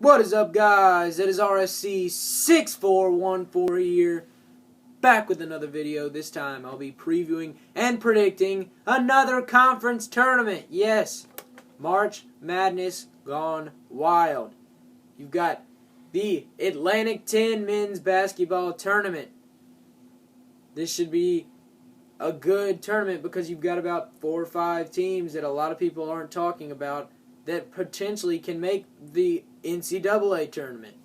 What is up, guys? It is RSC6414 here, back with another video. This time I'll be previewing and predicting another conference tournament. Yes, March Madness gone wild. You've got the Atlantic 10 men's basketball tournament. This should be a good tournament because you've got about 4 or 5 teams that a lot of people aren't talking about that potentially can make the NCAA tournament.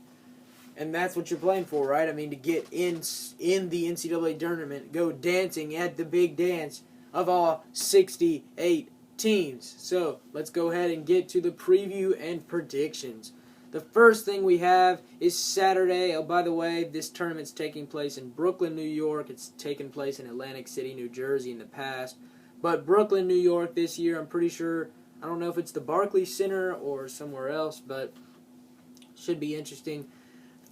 And that's what you're playing for, right? I mean, to get in the NCAA tournament, go dancing at the big dance of all 68 teams. So let's go ahead and get to the preview and predictions. The first thing we have is Saturday. Oh, by the way, this tournament's taking place in Brooklyn, New York. It's taken place in Atlantic City, New Jersey in the past. But Brooklyn, New York this year, I'm pretty sure, I don't know if it's the Barclays Center or somewhere else, but should be interesting.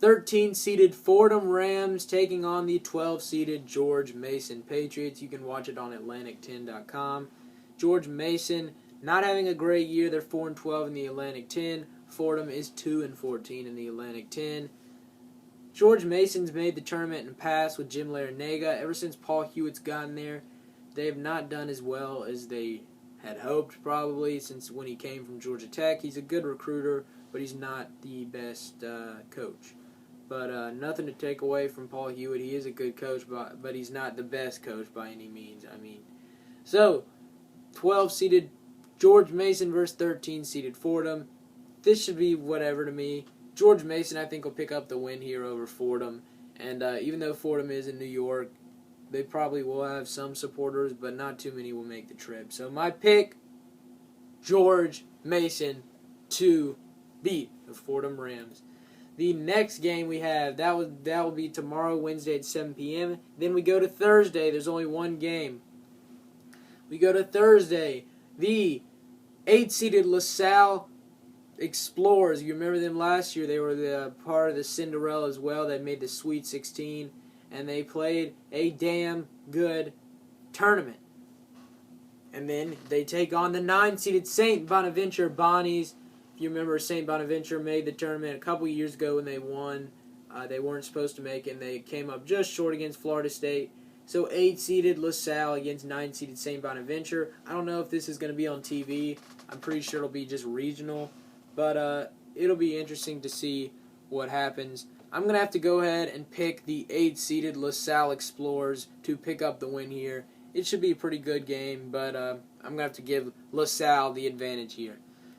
13-seeded Fordham Rams taking on the 12-seeded George Mason Patriots. You can watch it on Atlantic10.com. George Mason not having a great year. They're 4-12 in the Atlantic 10. Fordham is 2-14 in the Atlantic 10. George Mason's made the tournament in the past with Jim Larrañaga. Ever since Paul Hewitt's gotten there, they have not done as well as they had hoped, probably, since when he came from Georgia Tech. He's a good recruiter, but he's not the best coach. But nothing to take away from Paul Hewitt. He is a good coach, but he's not the best coach by any means. So 12-seeded George Mason versus 13-seeded Fordham. This should be whatever to me. George Mason, I think, will pick up the win here over Fordham. And even though Fordham is in New York, they probably will have some supporters, but not too many will make the trip. So my pick, George Mason to beat the Fordham Rams. The next game we have, that will be tomorrow, Wednesday at 7 p.m. Then we go to Thursday. There's only one game. We go to Thursday. The 8-seeded LaSalle Explorers. You remember them last year. They were the part of the Cinderella as well. They made the Sweet 16. And they played a damn good tournament. And then they take on the 9-seeded St. Bonaventure Bonnies. If you remember, St. Bonaventure made the tournament a couple years ago when they won. They weren't supposed to make it, and they came up just short against Florida State. So 8-seeded LaSalle against 9-seeded St. Bonaventure. I don't know if this is going to be on TV. I'm pretty sure it'll be just regional. But it'll be interesting to see what happens. I'm going to have to go ahead and pick the 8-seeded LaSalle Explorers to pick up the win here. It should be a pretty good game, but I'm going to have to give LaSalle the advantage here.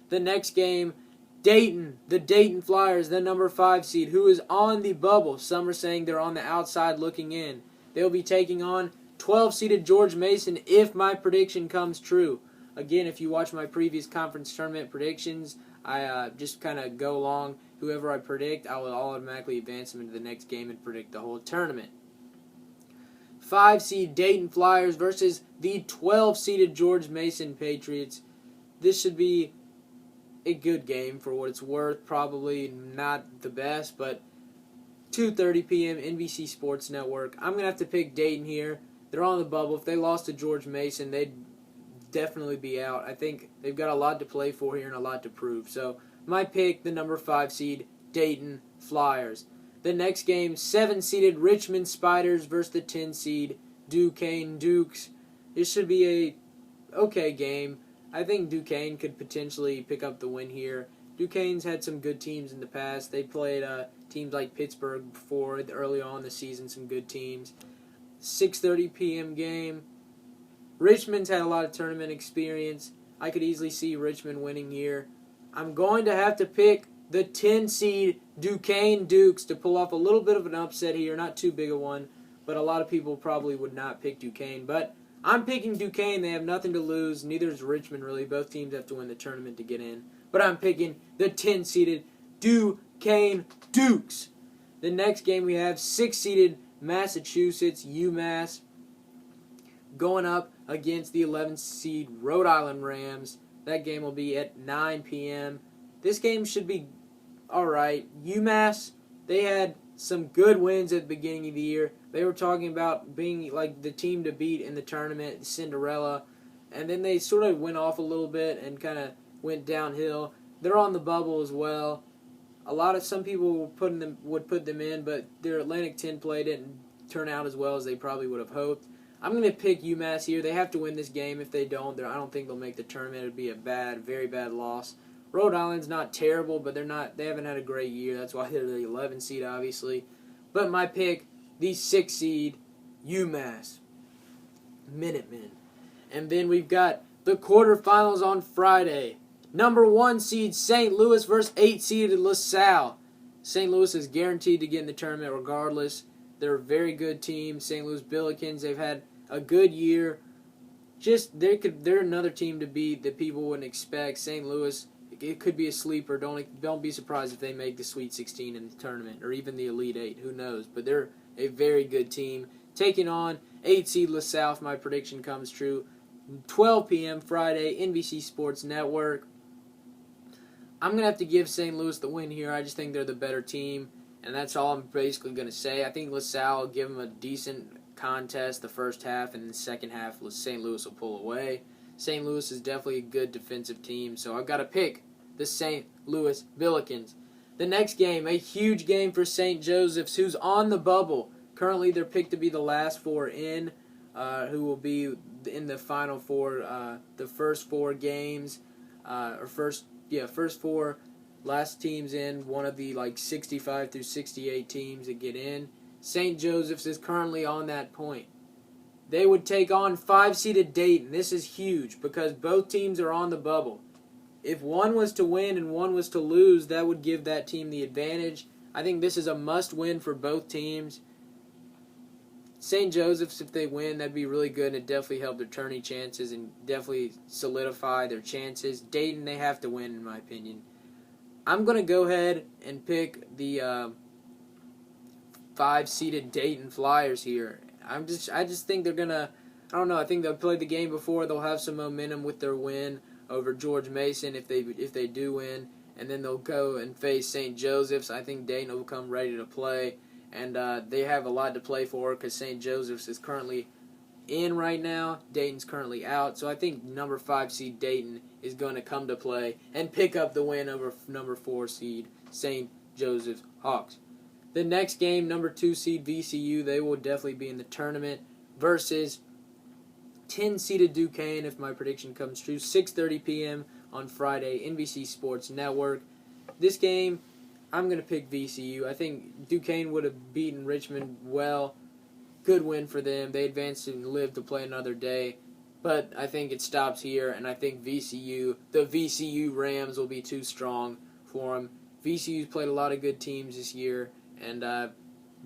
The next game, Dayton, the Dayton Flyers, the number 5 seed, who is on the bubble. Some are saying they're on the outside looking in. They'll be taking on 12-seeded George Mason if my prediction comes true. Again, if you watch my previous conference tournament predictions, I just kind of go along. Whoever I predict, I will automatically advance them into the next game and predict the whole tournament. 5-seed Dayton Flyers versus the 12-seeded George Mason Patriots. This should be a good game for what it's worth. Probably not the best, but 2:30 p.m. NBC Sports Network. I'm going to have to pick Dayton here. They're on the bubble. If they lost to George Mason, they'd definitely be out. I think they've got a lot to play for here and a lot to prove. So my pick, the number 5 seed, Dayton Flyers. The next game, 7-seeded Richmond Spiders versus the 10-seed Duquesne Dukes. This should be a okay game. I think Duquesne could potentially pick up the win here. Duquesne's had some good teams in the past. They played teams like Pittsburgh before, early on in the season, some good teams. 6:30 p.m. game. Richmond's had a lot of tournament experience. I could easily see Richmond winning here. I'm going to have to pick the 10-seed Duquesne Dukes to pull off a little bit of an upset here. Not too big a one, but a lot of people probably would not pick Duquesne. But I'm picking Duquesne. They have nothing to lose. Neither is Richmond, really. Both teams have to win the tournament to get in. But I'm picking the 10-seeded Duquesne Dukes. The next game we have 6-seeded Massachusetts UMass going up against the 11th-seed Rhode Island Rams. That game will be at 9 p.m. This game should be alright. UMass, they had some good wins at the beginning of the year. They were talking about being like the team to beat in the tournament, Cinderella, and then they sort of went off a little bit and kind of went downhill. They're on the bubble as well. Some people would put them in, but their Atlantic 10 play didn't turn out as well as they probably would have hoped. I'm going to pick UMass here. They have to win this game. If they don't, I don't think they'll make the tournament. It would be a very bad loss. Rhode Island's not terrible, but they haven't had a great year. That's why they're the 11 seed, obviously. But my pick, the 6 seed, UMass Minutemen. And then we've got the quarterfinals on Friday. Number 1 seed St. Louis versus 8 seeded LaSalle. St. Louis is guaranteed to get in the tournament regardless. They're a very good team. St. Louis Billikens, they've had a good year. They're another team to beat that people wouldn't expect. St. Louis, it could be a sleeper. Don't be surprised if they make the Sweet 16 in the tournament or even the Elite 8. Who knows? But they're a very good team. Taking on 8 seed LaSalle, if my prediction comes true. 12 p.m. Friday, NBC Sports Network. I'm going to have to give St. Louis the win here. I just think they're the better team, and that's all I'm basically going to say. I think LaSalle will give them a decent contest the first half, and in the second half, St. Louis will pull away. St. Louis is definitely a good defensive team, so I've got to pick the St. Louis Billikens. The next game, a huge game for St. Joseph's, who's on the bubble. Currently, they're picked to be the last 4 in, who will be in the Final Four, the first 4 games, first 4 last teams in, one of the 65 through 68 teams that get in. St. Joseph's is currently on that point. They would take on 5-seeded Dayton. This is huge because both teams are on the bubble. If one was to win and one was to lose, that would give that team the advantage. I think this is a must-win for both teams. St. Joseph's, if they win, that'd be really good, and it'd definitely help their tourney chances and definitely solidify their chances. Dayton, they have to win, in my opinion. I'm going to go ahead and pick the 5-seeded Dayton Flyers here. I just think they're going to, I don't know, I think they'll play the game before. They'll have some momentum with their win over George Mason if they do win, and then they'll go and face St. Joseph's. I think Dayton will come ready to play. And they have a lot to play for because St. Joseph's is currently in right now. Dayton's currently out. So I think number 5 seed Dayton is going to come to play and pick up the win over number 4 seed St. Joseph's Hawks. The next game, number 2 seed VCU, they will definitely be in the tournament versus 10-seeded Duquesne, if my prediction comes true. 6:30 p.m. on Friday, NBC Sports Network. This game, I'm going to pick VCU. I think Duquesne would have beaten Richmond well. Good win for them. They advanced and lived to play another day. But I think it stops here, and I think the VCU Rams will be too strong for them. VCU's played a lot of good teams this year, and they're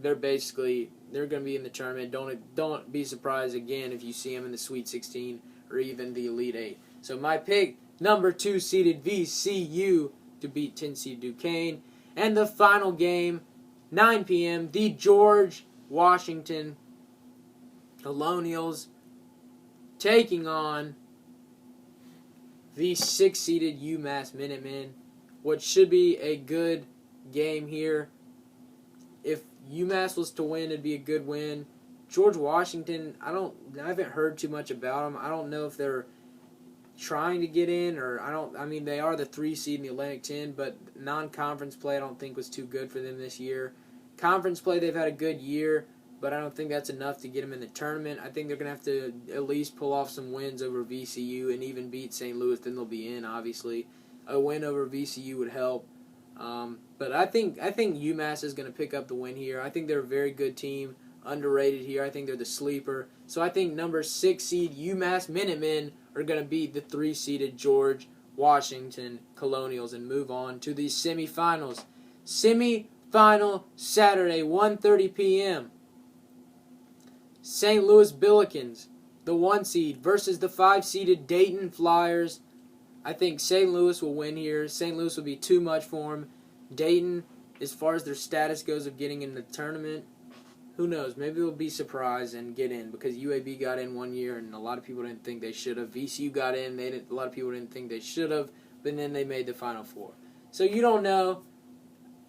going to be in the tournament. Don't be surprised again if you see them in the Sweet 16 or even the Elite 8. So my pick, number 2 seeded VCU to beat 10 seed Duquesne. And the final game, 9 p.m., the George Washington Colonials taking on the 6-seeded UMass Minutemen, what should be a good game here. If UMass was to win, it'd be a good win. George Washington, I haven't heard too much about them. I don't know if they're trying to get in, they are the 3 seed in the Atlantic 10, but non-conference play I don't think was too good for them this year. Conference play, they've had a good year, but I don't think that's enough to get them in the tournament. I think they're going to have to at least pull off some wins over VCU and even beat St. Louis, then they'll be in, obviously. A win over VCU would help. But I think UMass is going to pick up the win here. I think they're a very good team, underrated here. I think they're the sleeper. So I think number 6 seed UMass Minutemen are going to beat the 3-seeded George Washington Colonials and move on to the semifinals. Semifinal Saturday, 1:30 p.m. St. Louis Billikens, the 1 seed, versus the 5-seeded Dayton Flyers. I think St. Louis will win here. St. Louis will be too much for them. Dayton, as far as their status goes of getting in the tournament, who knows? Maybe they'll be surprised and get in because UAB got in one year and a lot of people didn't think they should have. VCU got in. A lot of people didn't think they should have, but then they made the Final Four. So you don't know.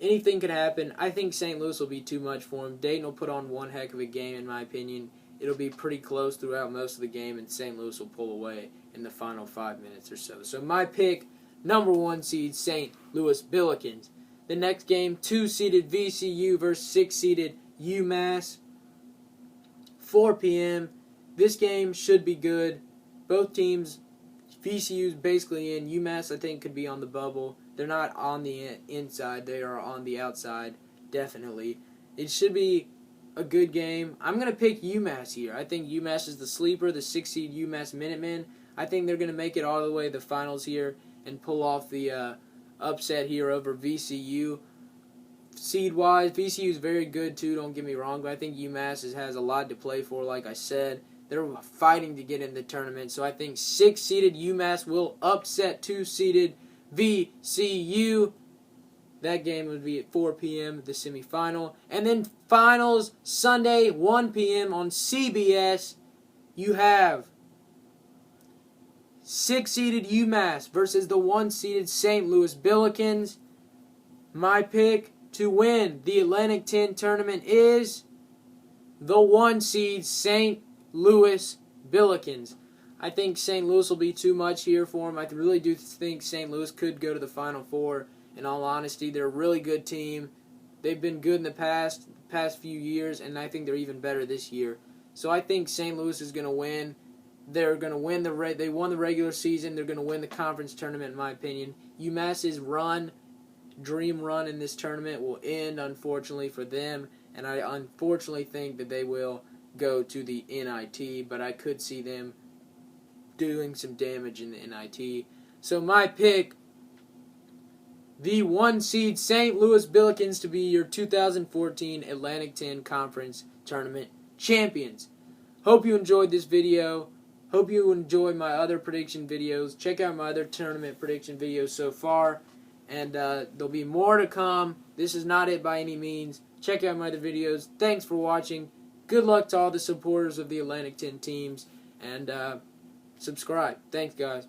Anything could happen. I think St. Louis will be too much for them. Dayton will put on one heck of a game, in my opinion. It'll be pretty close throughout most of the game, and St. Louis will pull away in the final 5 minutes or so. So my pick, number 1 seed, St. Louis Billikens. The next game, 2-seeded VCU versus 6-seeded UMass. 4 p.m. This game should be good. Both teams, VCU's basically in. UMass, I think, could be on the bubble. They're not on the inside. They are on the outside, definitely. It should be a good game. I'm going to pick UMass here. I think UMass is the sleeper, the 6-seed UMass Minutemen. I think they're going to make it all the way to the finals here and pull off the upset here over VCU. Seed-wise, VCU is very good too, don't get me wrong, but I think UMass has a lot to play for, like I said. They're fighting to get in the tournament, so I think 6-seeded UMass will upset 2-seeded VCU. That game would be at 4 p.m., the semifinal. And then finals, Sunday, 1 p.m. on CBS. You have 6-seeded UMass versus the 1-seeded St. Louis Billikens. My pick to win the Atlantic 10 tournament is the 1-seed St. Louis Billikens. I think St. Louis will be too much here for them. I really do think St. Louis could go to the Final Four. In all honesty, they're a really good team. They've been good in the past few years, and I think they're even better this year. So I think St. Louis is going to win. They're going to win they won the regular season. They're going to win the conference tournament, in my opinion. UMass's dream run in this tournament will end, unfortunately, for them, and I unfortunately think that they will go to the NIT, but I could see them doing some damage in the NIT. So my pick, the 1-seed St. Louis Billikens to be your 2014 Atlantic 10 Conference Tournament champions. Hope you enjoyed this video. Hope you enjoyed my other prediction videos. Check out my other tournament prediction videos so far. And there'll be more to come. This is not it by any means. Check out my other videos. Thanks for watching. Good luck to all the supporters of the Atlantic 10 teams. And subscribe. Thanks, guys.